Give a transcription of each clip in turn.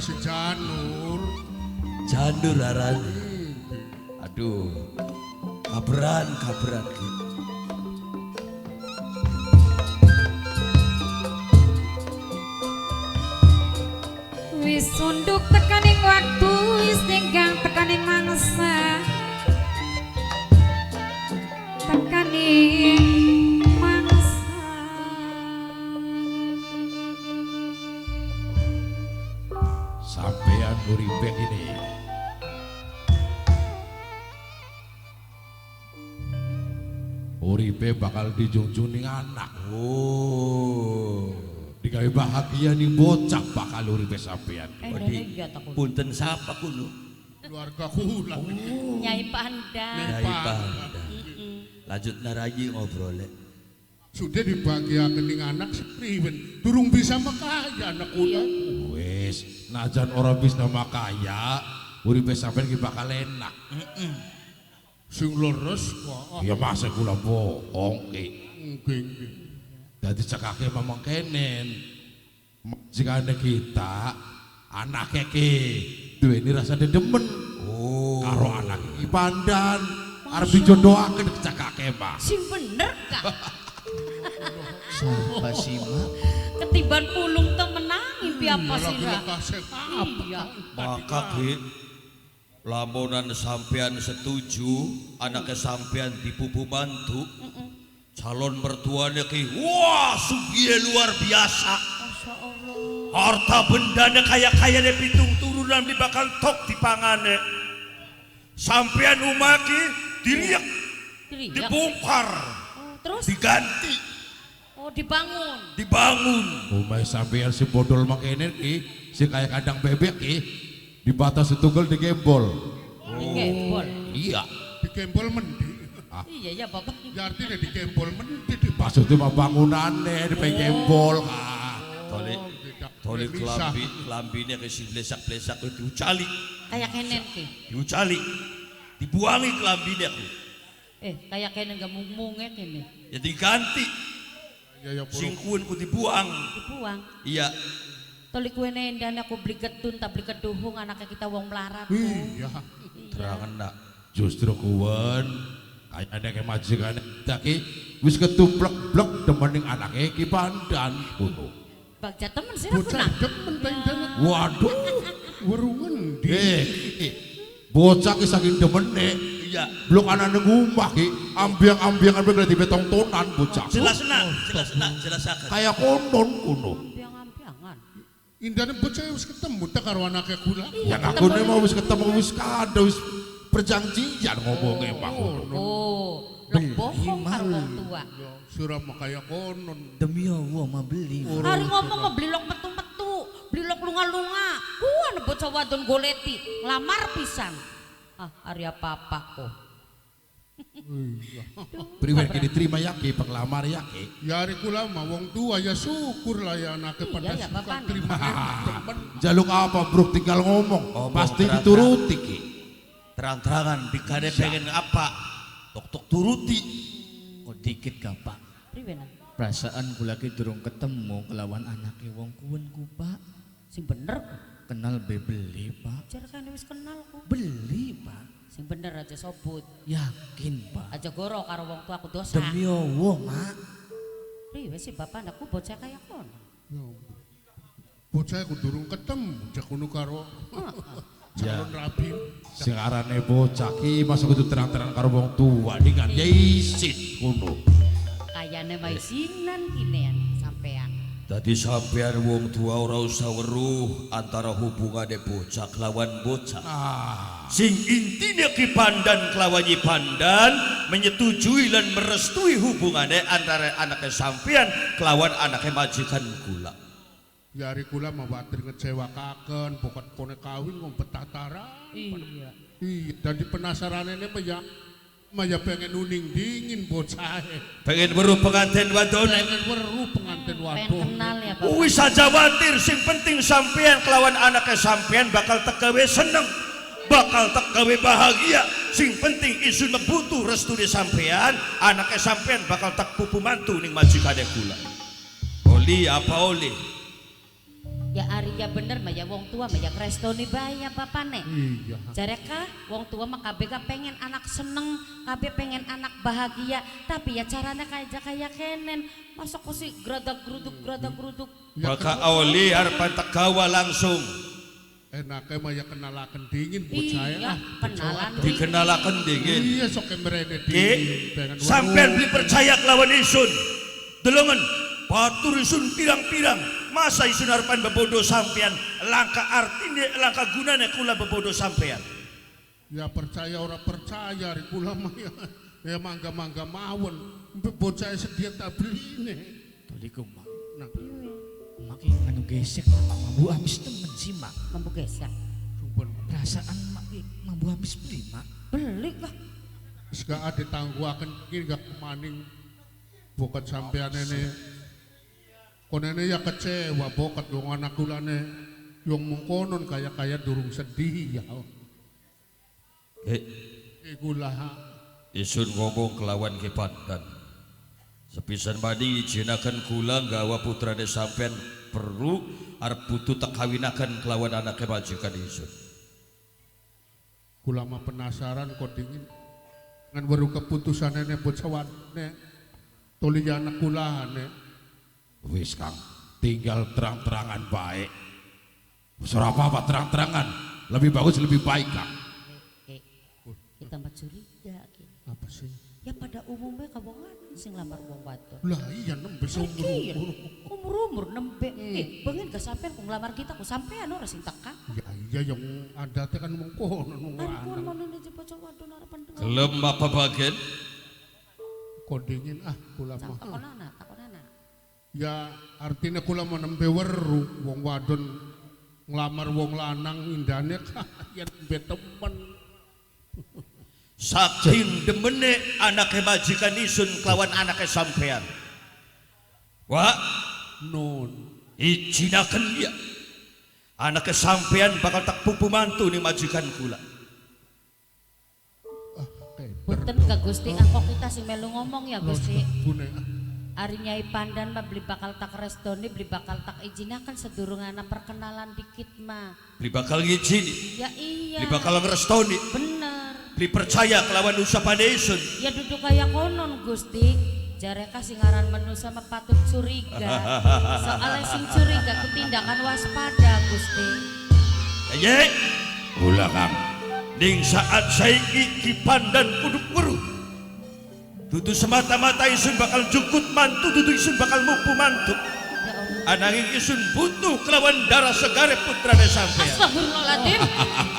si Janur. Janur arane. Aduh. Kabran gitu. Wis sunduk tekaning waktu, wis ninggang tekaning mangsa. Tekaning mangsa. Sampean uripe ini. Uripe bakal dijunjung ning anak. Oh. Digawe bahagia nih bocah bakal uripe sampean. Punten sapa kulo? Keluarga kula. Nyai Panda. Nyai Panda. Lanjut narayi ngobrol. Sudah dibagiakeun ning anak sepriwen. Durung bisa makaya anak kula. Wis, najan ora bisa makaya, uripe sampean ki bakal enak. Sing leres kok. Ya masa kula bohong ki. Nggih. Dadi cekake mamang kenen. Jikane kita anake ki duweni rasa demen. Oh. Karo anak iki pandan arep dijodohaken cekake mah. Sing bener kak. Sapa sih mak? Ketiban pulung temenang impi apa sih Gila Ra? kasih apa? Iya. Maka ki lamunan sampean setuju anaknya sampean dipupu mantu calon mertuanya ki wah sugih luar biasa. Masya Allah. Harta bendanya kaya-kaya deh pitung turunan di bakal tok di pangane. Sampean umaki diriak, Teriak. dibongkar, Oh, terus? diganti, Oh dibangun. dibangun. Umay sampean si bodol makene ki, si kaya kandang bebek ki, dibatas tunggal digembol. Digembol. Iya. Dikembol mendi. Iya ya bapak. Ya artinya dikembol mendi di Maksudnya mah bangunannya digembol kah. Toli kelambinya ke si blesak-blesak itu diucali, Kayak kenen ki. diucali, dibuangi kelambinya ku. Kayak kenen gak mung-mungnya ini. Ya diganti, ya singkuan ku dibuang. Dibuang. Iya. Toli kue nendan aku beli ketun tak beli keduhung anaknya kita wong melarat. Iya. Terangan nak. Justru kuwen kayak ada kayak majikan kita ki wis ketuplek-plek demening anaknya ki pandan kuno. Bagja temen sih aku Bocah nak. demen tengdan. Waduh, Werungan di. bocah ki saking demene. Iya. Blok anak nang omah ki ambiang-ambiangan bener di betong tonan bocah. Jelas nak, jelas akan. Kayak konon kuno. Ambiang-ambiangan. Indahnya bocah wis ketemu tak karo anaknya kula. Ya aku nih mau wis ketemu wis kada wis perjanjian ngomongnya mah kuno. Oh, lo bohong karo wong tua. Ya surah makaya konon. Demi Allah mah beli. Hari ngomong ngebeli lok metu-metu, beli lok lunga-lunga. Nebot wadon goleti, ngelamar pisan. Hari apa-apa kok. Priwen ki diterima yaki penglamar yaki. Ya hari kula mah wong tua ya syukur lah ya anaknya pada Iya, ya, suka Bapak. terima temen. Jaluk apa bro tinggal ngomong Ngomong pasti terang-terang. dituruti ki. Terang-terangan dikade pengen apa? Tok-tok turuti. Kok dikit gapak. Priwen. Perasaan ku lagi durung ketemu kelawan anaknya wong kuwen ku pak. Sing bener. Kenal be beli pak. Jar kan wis kenal kok. Beli pak. Sing bener aja sobut. Yakin pak. Aja goro karo wong tua aku dosa. Demi Allah mak. Priwe sih bapak anakku bocah kayak kono. Ya, bocah aku durung ketemu jak kuno karo calon rabi. Sing arane bocah ki masuk kudu terang-terang karo wong tua dengan ya isin kuno. Kayane maisinan kinean sampean. Tadi sampean wong tua ora usah weruh antara hubungane bocah kelawan bocah. Sing intinya ki pandan kelawan nyi pandan menyetujui dan merestui hubungane antara anaknya sampean kelawan anaknya majikan kula. Ya hari kula mah batir ngecewakaken pokok kone kawin ngom petataran. Iya. Iya, dan di penasaran ini mah ya pengen uning dingin bocah. Pengen weruh pengantin wadon. Pengen weruh pengantin Pengen wadon. kenal ya bapak. Wis saja watir sing penting sampean kelawan anaknya sampean bakal tegawe seneng. Bakal tegawe bahagia. Sing penting isun butuh restu di sampean, anaknya sampean bakal tak pupu mantu ning majikane kula. Oli apa oli? Ya Arya bener mah ya wong tua mah ya krestoni bae ya bapane. Iya. Jareka wong tua mah kabeh pengen anak seneng, kabeh pengen anak bahagia, tapi ya caranya kayak kenen. Masa kok sih gradak geruduk. Maka awali harapan tegawa langsung Enaknya mah ya kenalakan dingin bocah ya. Iya, kenalan dikenalakan dingin. Iya sok merene Ki, dingin. sampean beli percaya kelawan isun. Delongan batur isun pirang-pirang. Masa isun harapan bebodo sampean. Langka artinya, langka gunanya kula bebodo sampean. Ya percaya orang percaya ri kula mah ya. Ya mangga-mangga mawon. Bocah sedia tak beli ini. Toliku mak. Nah, Makin anu gesek mambu habis temen sih mak. mampu gesek. sumpah. Perasaan mak mambu habis beli mak. Beli lah. Gak ada tangguakan mungkin gak kemaning bokat sampean ini. Konene ya kecewa bokat yung anak kulane yung mengkonon kaya durung sedih ya. Ikulah Isun ngomong kelawan Kipandan. Sepisan badi izinakan kula gawa putrane sampean perlu arep butuh tak kawinakan kelawan anaknya majikan isun. kula mah penasaran kok dingin ngan baru keputusan ini bocah ne tuli anak kula ne. Wis Kang, tinggal terang-terangan baik. Surah apa terang-terangan, lebih bagus lebih baik Kang. Kita mah curiga Ki. Apa sih? Ya pada umumnya kabongan sing lamar wong wadon. Lah iya nembe Iya, umur. umur nembe. Bengen gak sampean kung lamar kita ku sampean ora sing teka. Ya iya yang adatnya kan mengkonon Ampun lanang. mana nih bocah wadon harapan dengar. Gelem apa bagian? Kok dingin kula mah. Takonana. Ya artinya kula mau nembe weru wong wadon ngelamar wong lanang indane kaya nembe temen. Saking demene anaknya majikan isun kelawan anaknya sampean. Wah, Non. izinakan dia. Anaknya sampean bakal tak pupu mantu nih majikan kula. Punten ka Gusti angkok kita sing melu ngomong ya Gusti. Bune. Ari Nyai Pandan mah beli bakal tak restoni, beli bakal tak izinakan sedurungan perkenalan dikit mah. Beli bakal ngizin, Ya iya. beli bakal ngerestoni, Bener. beli percaya kelawan usapan isun. Ya duduk kayak konon Gusti. Jareka singaran menu sama patut curiga. Soalnya sing curiga ketindakan waspada Gusti. Ye, Ulah Kang. ning saat saya iki pandan kuduk weruh. Dudu semata-mata isun bakal jukut mantu, dudu isun bakal mumpu mantu. Ya Allah. Ananging isun butuh kelawan darah segare putrane sampean. Astagfirullahaladzim.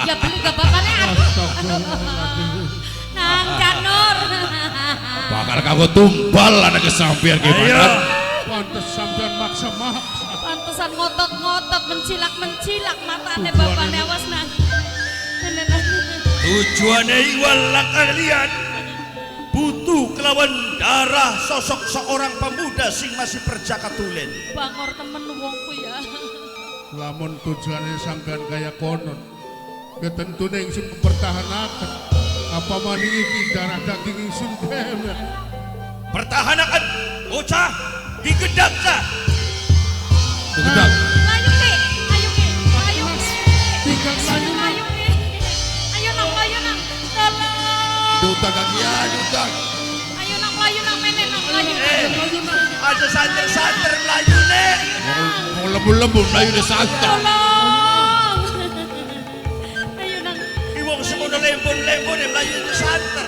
Ya beli ke bapaknya aduh. Astagfirullahaladzim. Nang Janur. Bakal kamu tumpal anak kesampian Ayo, gimana? Pantes sampean maksa-maksa. Pantesan ngotot-ngotot mencilak-mencilak matane bapaknya awas nang. tujuannya iwalak kalian butuh kelawan darah sosok seorang pemuda sing masih perjaka tulen. Bangor temen wongku ya. Lamun tujuannya sampean kaya konon. Ya tentunya ingin mempertahankan. Apa mani iki darah daging ingsun dewe. Pertahankan bocah digedak sa. Tegak. Layu Ki, ayo Ki, ayo Ki. Tiga layu. Ayo Ki. Ayo nang, tolong. Duta kakian, duta. Ayo nang, menen nang, layu. Aja santer-santer melayu nek. Mau lembut-lembut layu di santer. Tolong. Ayo nang. Iwong semono lembon-lembon yang melayu itu santer.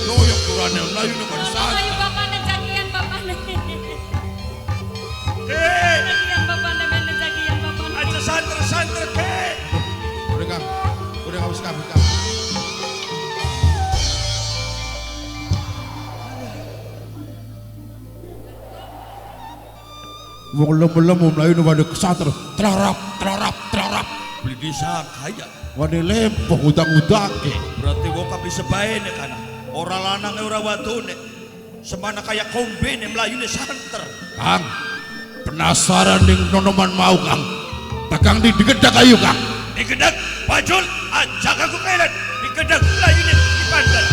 Noyok kurane layu di Tolong santer. ayo bapaknya cakian bapaknya. Ke, Cakian bapaknya menen cakian bapaknya. aja santer-santer ke. Udah Kang, udah habis Kang. Kang. Wong lembut-lembut layu di pada santer. Terarap. Beli disangka ya. Wani lempoh udang-udang ke. Berarti wong kabeh sebaene kana. Ora lanang ora wadone. Semana kayak kombene mlayune santer. Kang, penasaran ning nonoman mau Kang. Takang di digedak ayo Kang. Digedak pajul ajak aku kailan. Digedak mlayune di pandan.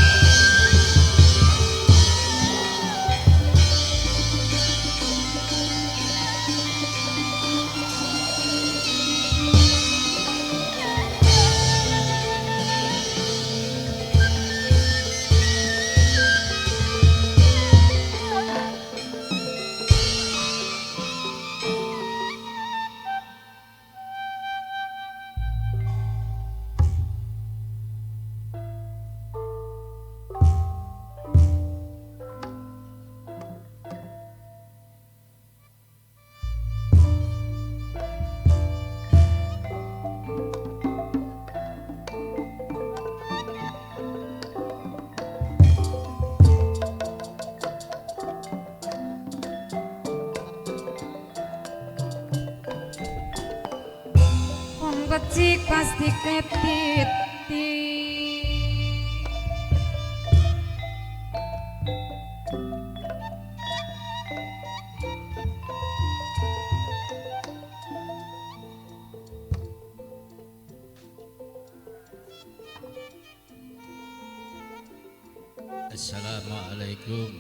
becik pasti ketit. Assalamualaikum.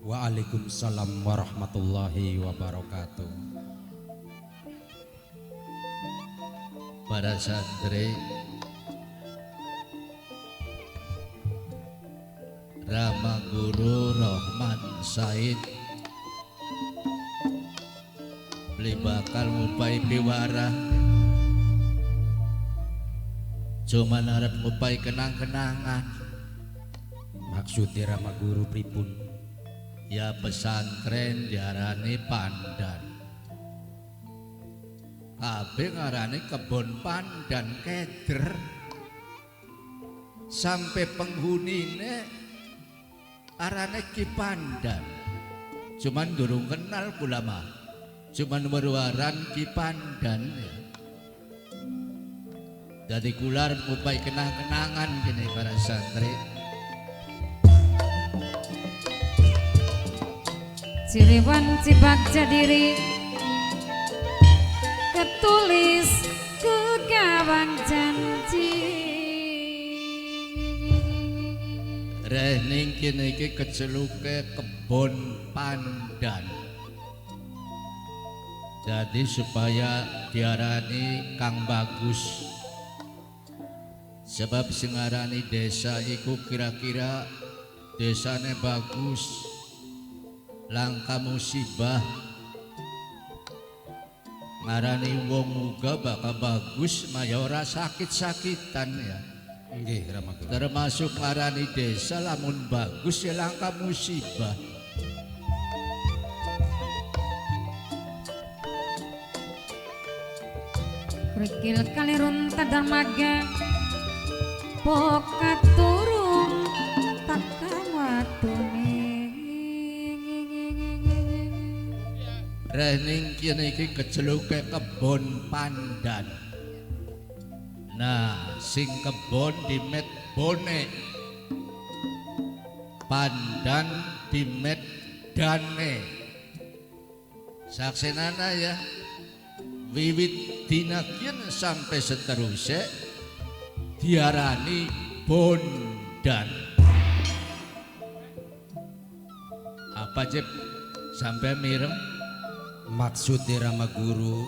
Waalaikumsalam warahmatullahi wabarakatuh. Para santri, Rama Guru Rohman Said beli bakal ngupai piwara, cuman harap ngupai kenang-kenangan. Maksudnya Rama Guru pripun? Ya pesantren diarani pandan, kabeh ngarani kebon pandan keder, sampai penghunine arane Ki Pandan. Cuman durung kenal kula mah, cuman meruaran Ki Pandan ya. Jadi kular ngupai kenang-kenangan gini para santri. Cilewan Cibak Jadiri ketulis ke gawang janji. Rening kene iki keceluke kebon pandan. Jadi supaya diarani Kang Bagus, sebab sing ngarani desa iku kira-kira desane bagus, langka musibah, ngarani wong muga bakal bagus mayora sakit-sakitan ya. Nggih Rama Guru. Termasuk ngarani desa lamun bagus ya langka musibah. Krikil kalirun tadarmaga pokat turung takawatune. Rening kene iki keceluke kebon pandan. Nah, sing kebon dimet bone, pandan dimet dane. Saksenana ya, wiwit dina kieu sampai seterusnya diarani bondan. Apa Jep? Sampai mireng? Maksudnya Rama Guru,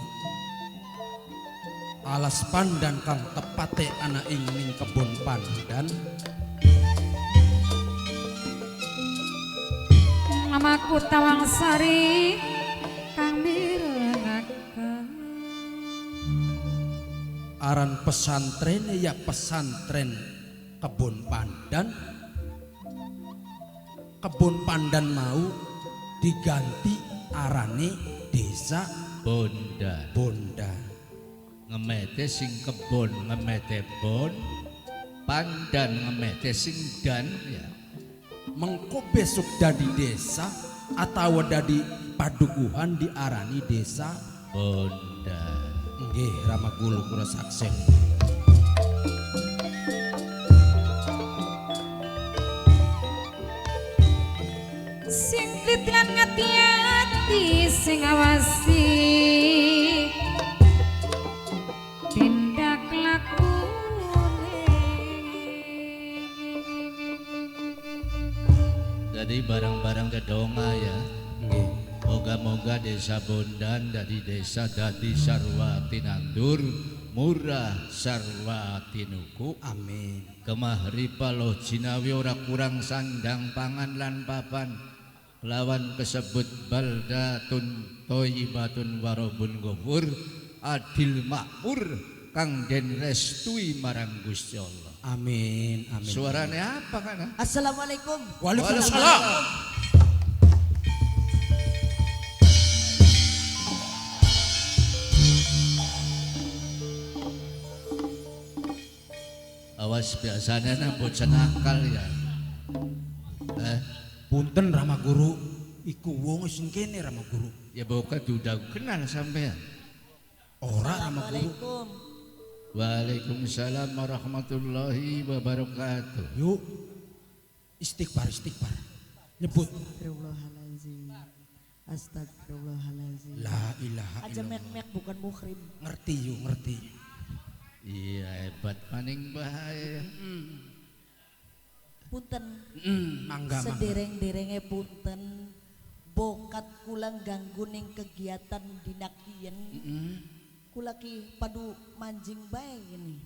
alas pandan kang tepate anak ing kebon pandan, Namaku Tawang Sari kang mirengaken. aran pesantren ya pesantren kebon pandan. Kebon pandan mau diganti arane desa Bondan. Bondan. Ngemete sing kebon ngemete bon, pandan ngemete sing dan ya. Mengko besok dadi desa atau dadi padukuhan diarani desa Bondan. nggih Rama Guru kula saksen. Sing titlan ngati-ati sing awasi tindak lakune. Jadi barang-barang kedonga ya. Nggih. Moga-moga desa Bondan dari desa dadi sarwa tinandur, murah sarwa tinuku. Amin. Kemahripa loh jinawi ora kurang sandang pangan lan papan. Lawan kesebut baldatun thayyibatun warabun ghafur, adil makmur kang den restui marang Gusti Allah. Amin. Amin. Suarane apa kan? Assalamualaikum. Waalaikumsalam. Awas biasanya bocah nakal ya. Punten Rama Guru, Iku wong sing kene Rama Guru. Ya bukan udah kenal sampean. Ora Rama Guru. Assalamualaikum. Waalaikumsalam warahmatullahi wabarakatuh. Yuk. Istighfar. Nyebut Astagfirullahaladzim. Astagfirullahaladzim. la ilaha Aja illallah. mek-mek bukan muhrim. Ngerti. Iya hebat maning bahaya. Punten Mangga. sedereng-derenge punten. Bokat kulang ganggu ning kegiatan dinakien. Kula ki padu manjing bae ini.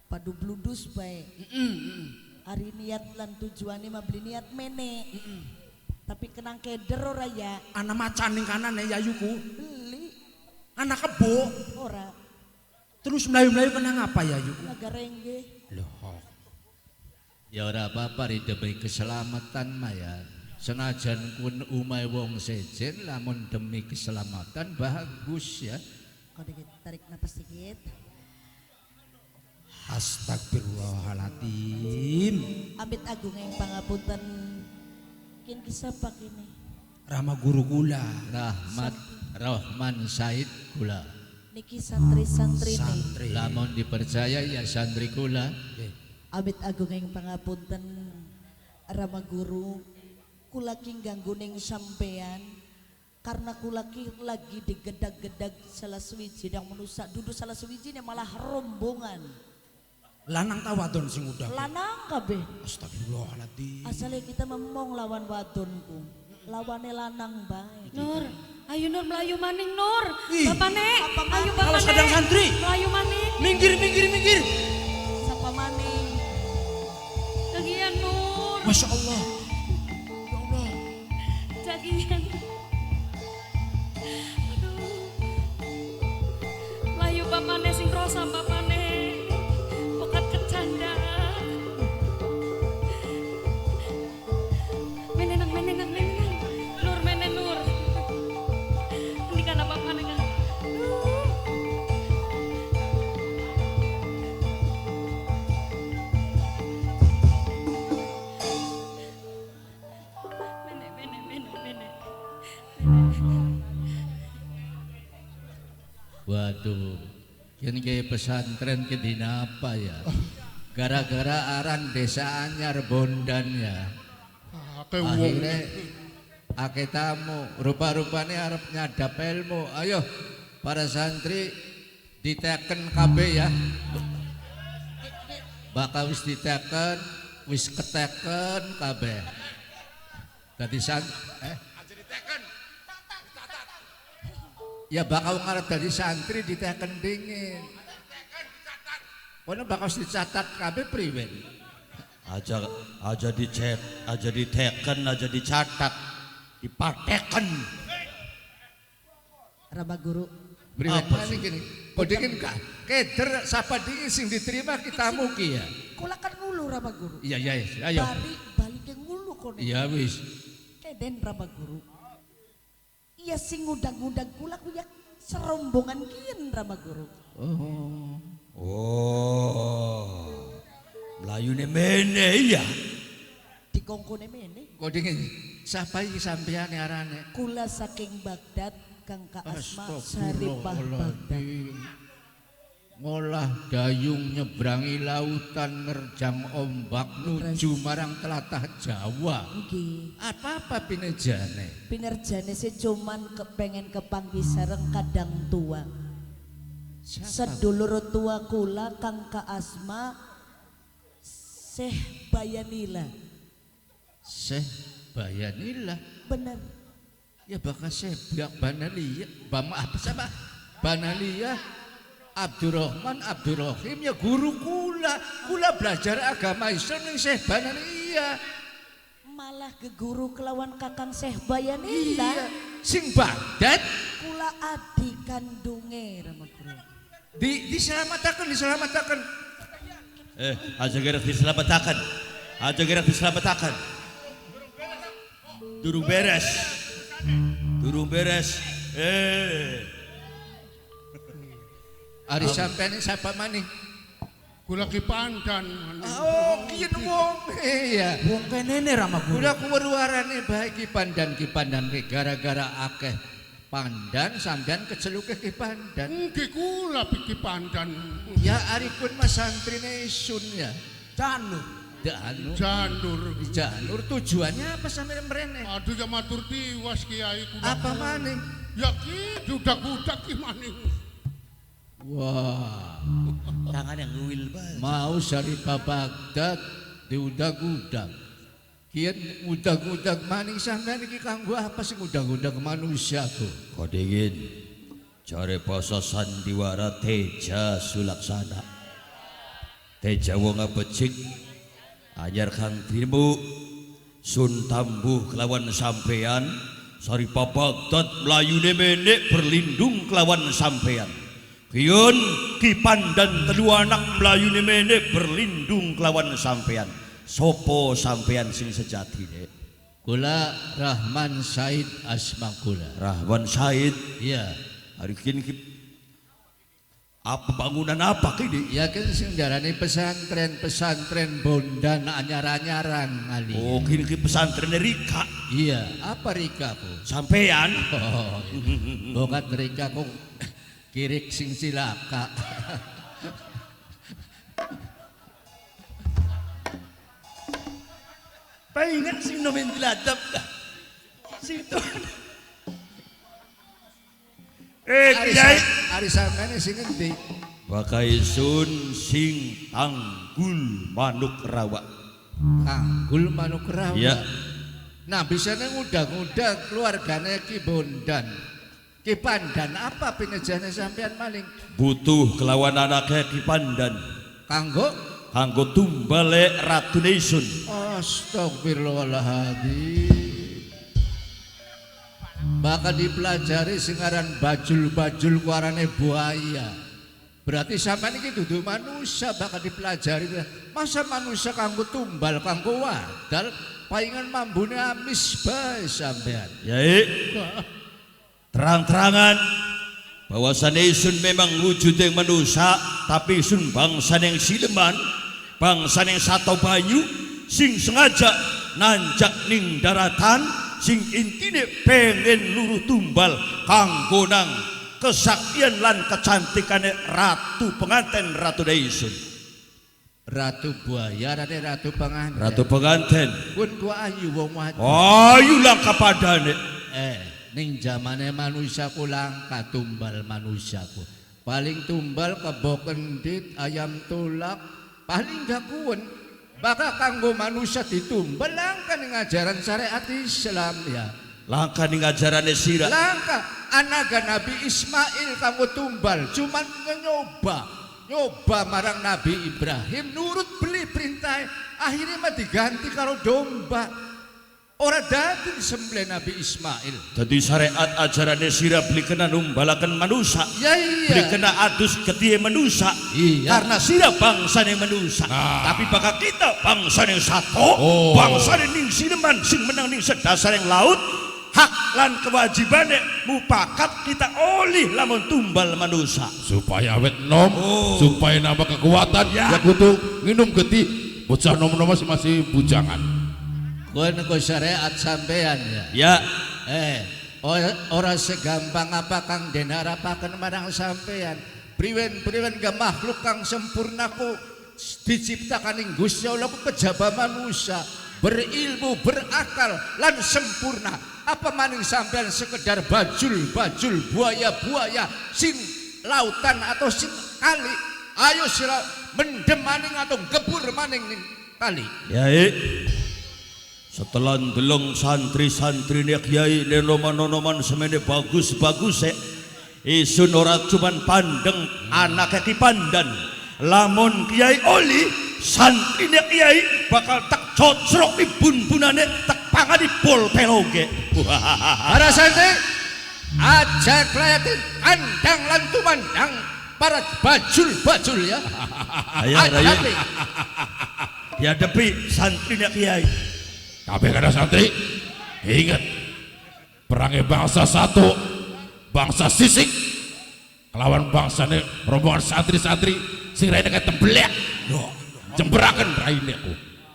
Padu bludus bae. Ari niat lan tujuane mah beli niat mene. Tapi kenang keder ora ya? Ana macan ning kanan ya yayuku. Beli Anak kebo. ora Terus melayu-melayu kenang apa ya yayuku? nagarengge. Loh. Ya ora apa-apa ri demi keselamatan mah ya. Senajan kun umai wong sejen lamun demi keselamatan bagus ya. Kau tarik napas sedikit. Astagfirullahaladzim. Amit agung yang pangapunten. Kin kisapa kini. Rama Guru kula. Rahman Said kula. Niki santri-santri nih. Santri. Lamun dipercaya ya santri kula. Amit agung yang pangapunten. Rama Guru. Kula ki ganggu ning sampean. Karena kula ki lagi digedag-gedag salah suwiji yang menusak duduk salah suwiji malah rombongan. Lanang ta wadon sing udah. Lanang kabeh. Astagfirullahaladzim. Asalnya kita memong lawan wadonku. Lawane lanang bae. Nur, ayo Nur melayu maning Nur. Ih, Bapane, ayo Kalau bapane. sedang santri. Melayu maning. Minggir. Sapa maning? Lagian Nur. Masya Allah. Ya Allah. Jagian. Aduh. Melayu bapane sing rosa bapane. Bukan kecanda. Menenang. Nur menen Nur. Ini kan apa bapane kan? Menek. Waduh, kini kayak pesantren ke dina apa ya? Gara-gara aran desa anyar bondan ya. Ake wong Akhirnya ake tamu, rupa-rupanya arep nyadap ilmu. Ayo para santri diteken kabeh ya. Bakal wis diteken, wis keteken kabeh. Dadi ya bakal ngarep dari santri diteken dingin. Kono bakal dicatat kabeh priwen. Aja dicet, aja diteken, aja dicatat, dipateken. Rama Guru. Priwen Apa mana gini? Kok dingin kak? Keder sapa dingin sing diterima kita muki ya. Kula kan ngulu Rama Guru. Iya ayo. Balik ke ngulu kono. Iya wis. Keden Rama Guru. Iya sing ngundang-ngundang kula ku ya serombongan kian Rama Guru. Oh, Melayune mene ya. Dikongkone mene. Kok dingin? Sapa iki sampean arane? Kula saking Baghdad Kang Ka Asma Saripah Baghdad. Ngolah dayung nyebrangi lautan nerjang ombak nuju marang telatah Jawa. Nggih. Apa pinejane? Pinerjane sih cuman kepengen kepanggih sareng kadang tua. Sedulur tua kula Kang Ka Asma Syekh Bayanila. Syekh Bayanillah. Bener. Ya bakal Syekh Banalia. Apa sama? Banalia Abdurrahman Abdurrahim ya guru kula. Kula belajar agama Islam ning Syekh Banalia. Malah ke guru kelawan Kakang Syekh Bayanila. Iya. Sing Baghdad Kula adik kandunge Rama Guru. diselamatkan. Aja gerak diselamatkan. Durung beres. Ari sampeyan siapa maning? Kula ki pandan. Oh, kian wong. Iya. Wong kene rama guru. Udah kuweruarane bae ki pandan ki gara-gara akeh pandan sampean keceluke ki pandan. Nggih kula ki pandan. Ya aripun Mas santrine Isun ya. Janur. Janur tujuannya apa sampean mrene? Aduh ya matur tiwas Kiai kula. Apa maning? Ya ki budak-budak ki maning. Wah, Tangan yang nguil banget. mau sari Baghdad diudag-udag. Kian udag-udag maning sampean iki kanggo apa sing udag-udag manusia tuh? Kau dingin. Cari poso sandiwara Teja Sulaksana. Teja wong becik. Anyar kang timu sun tambuh kelawan sampean. Sari Baghdad Melayune menek berlindung kelawan sampean. Kion ki pandan telu anak Melayune menek berlindung kelawan sampean. Sopo sampean sing sejatine? Kula Rahman Said asma kula. Rahman Said. Iya. Hari kini apa bangunan apa kini? Ya kan sing darani pesantren Bondan anyar-anyaran kali. Oh kini pesantren Rika. Iya, apa Rika ku? Sampean. Oh, bokat Rika ku kirik sing silaka. Paingan sing nomen diladap. Situ. Kiai. Ari sampeyan sing endi? Wakai sun sing tanggul manuk rawa. Tanggul manuk rawa. Iya. Nah, bisane ngundang-undang keluargane Ki Bondan. Ki Pandan apa pinejane sampeyan maling? Butuh kelawan anaknya Ki Pandan. Kanggo tumbale Ratu Isun. Astagfirullahaladzim. Bakal dipelajari singaran bajul-bajul kuarane buaya. Berarti sampean iki dudu manusia bakal dipelajari. Masa manusia kanggo tumbal, kanggo wadal, paingan mambune amis bae sampean. Yai. Terang-terangan bahwasannya Isun memang wujud yang manusia, tapi Isun bangsa yang sileman, bangsa yang satu banyu, sing sengaja nanjak ning daratan, sing intine pengen luruh tumbal kanggo nang kesaktian lan kecantikane ratu penganten Ratu Isun. Ratu buaya, ratu penganten. Ratu penganten. Pun gua ayu wong wadon. Ayu lang kapadane. Ning zamane manusiaku langka tumbal manusiaku. Paling tumbal kebo kendit ayam tulak paling gak kuwen. Bakal kanggo manusia ditumbal langka ning ajaran syariat Islam ya. Langka ning ajarane sira. Langka anaga Nabi Ismail kanggo tumbal cuman nyoba marang Nabi Ibrahim nurut beli perintah akhirnya mah diganti karo domba. Ora dadi disembelih Nabi Ismail. Jadi syariat ajarannya sira beli kena numbalakan manusia. Ya iya. Beli kena adus ketia manusia. Iya. Karena sira bangsa yang manusia. Tapi bakal kita bangsa yang satu. Bangsa yang ning sineman sing menang ning sedasar yang laut. Hak lan kewajibannya mupakat kita oleh lamun tumbal manusia. Supaya awet nom, supaya nambah kekuatan. Ya kudu minum geti. Bocah nom-nom masih bujangan. Kuwi nego syariat sampean ya. Ya. Ora segampang apa kang den harapaken marang sampean. Priwen-priwen ga makhluk kang sempurna ku diciptakan ing Gusti Allah ku kejaba manusia, berilmu, berakal lan sempurna. Apa maning sampean sekedar bajul buaya-buaya sing lautan atau sing kali. Ayo sira mendem maning atau gebur maning ning kali. Ya. Setelah delong santri-santri nih kiai noman-noman semene bagus-bagus Isun ora cuman pandeng anaknya Ki Pandan. Lamun kiai oli santri nih kiai bakal tak cocrok di bun-bunane tak pangan di pol peloge. Para santri aja kelayatin kandang lan tumandang para bajul ya. Ayo ya depi santri nih kiai. Kabeh kada santri ingat perangnya bangsa satu, bangsa sisik lawan bangsane rombongan santri-santri sing rene temblek jemberakan raine ku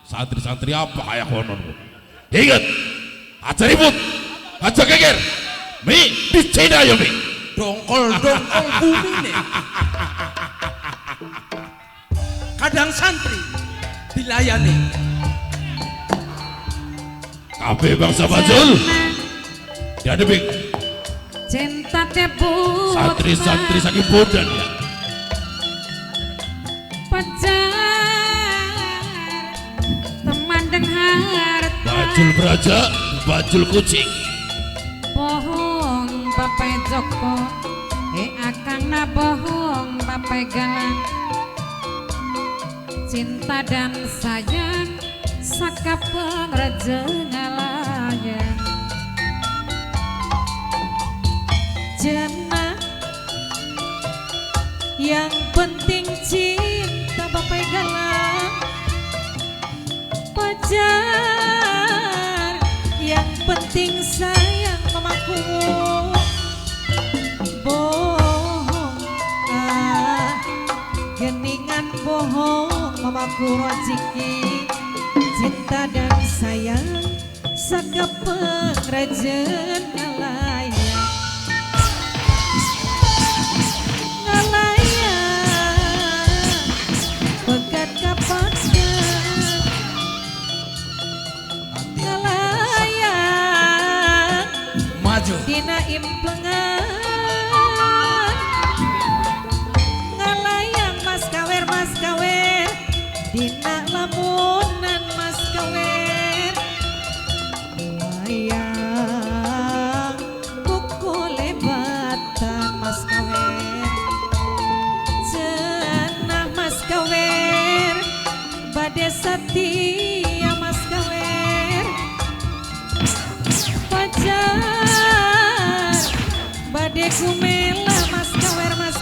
santri-santri apa kayak konon ku ingat aja ribut aja geger mi di Cina ya mi dongkol bumi nih. Kadang santri dilayani. kabeh bangsa Bajul diadepin cinta debut santri-santri saking bodan ya pacar teman dan harta Bajul beraja Bajul kucing bohong papai Joko akan na bohong papai Galang cinta dan sayang saka pengrejengalayan jenah yang penting cinta papai Galang pacar yang penting sayang mamaku bohong geningan bohong mamaku rojiki cinta dan sayang saka pengrajin ngalaya pegat kapasnya ngalaya Maju. dina implengan ngalayang mas kawer dina lamunan mas kawer layang kuku lebatan mas kawer cenah mas kawer bade setia mas kawer pacar bade kumela mas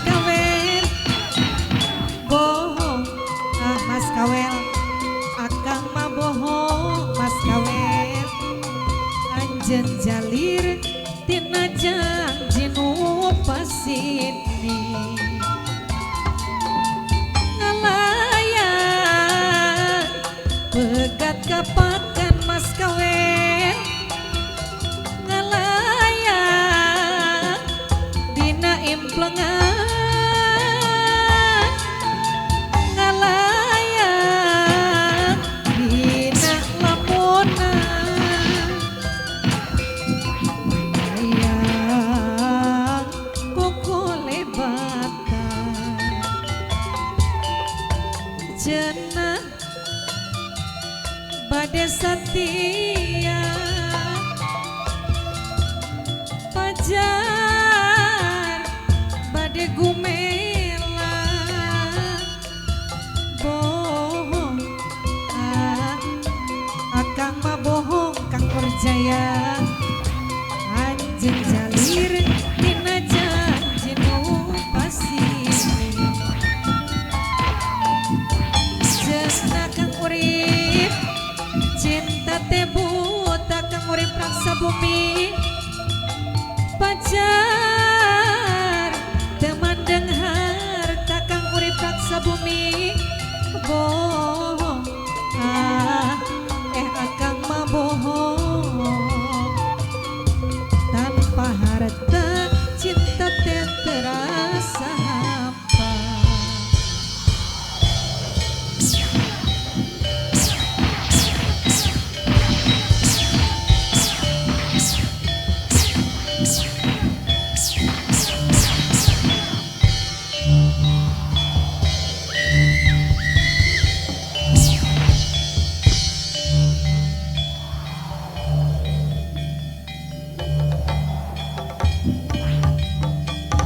kawer bohong mas kawer akang mah bohong mas kawer anjeun jalir tina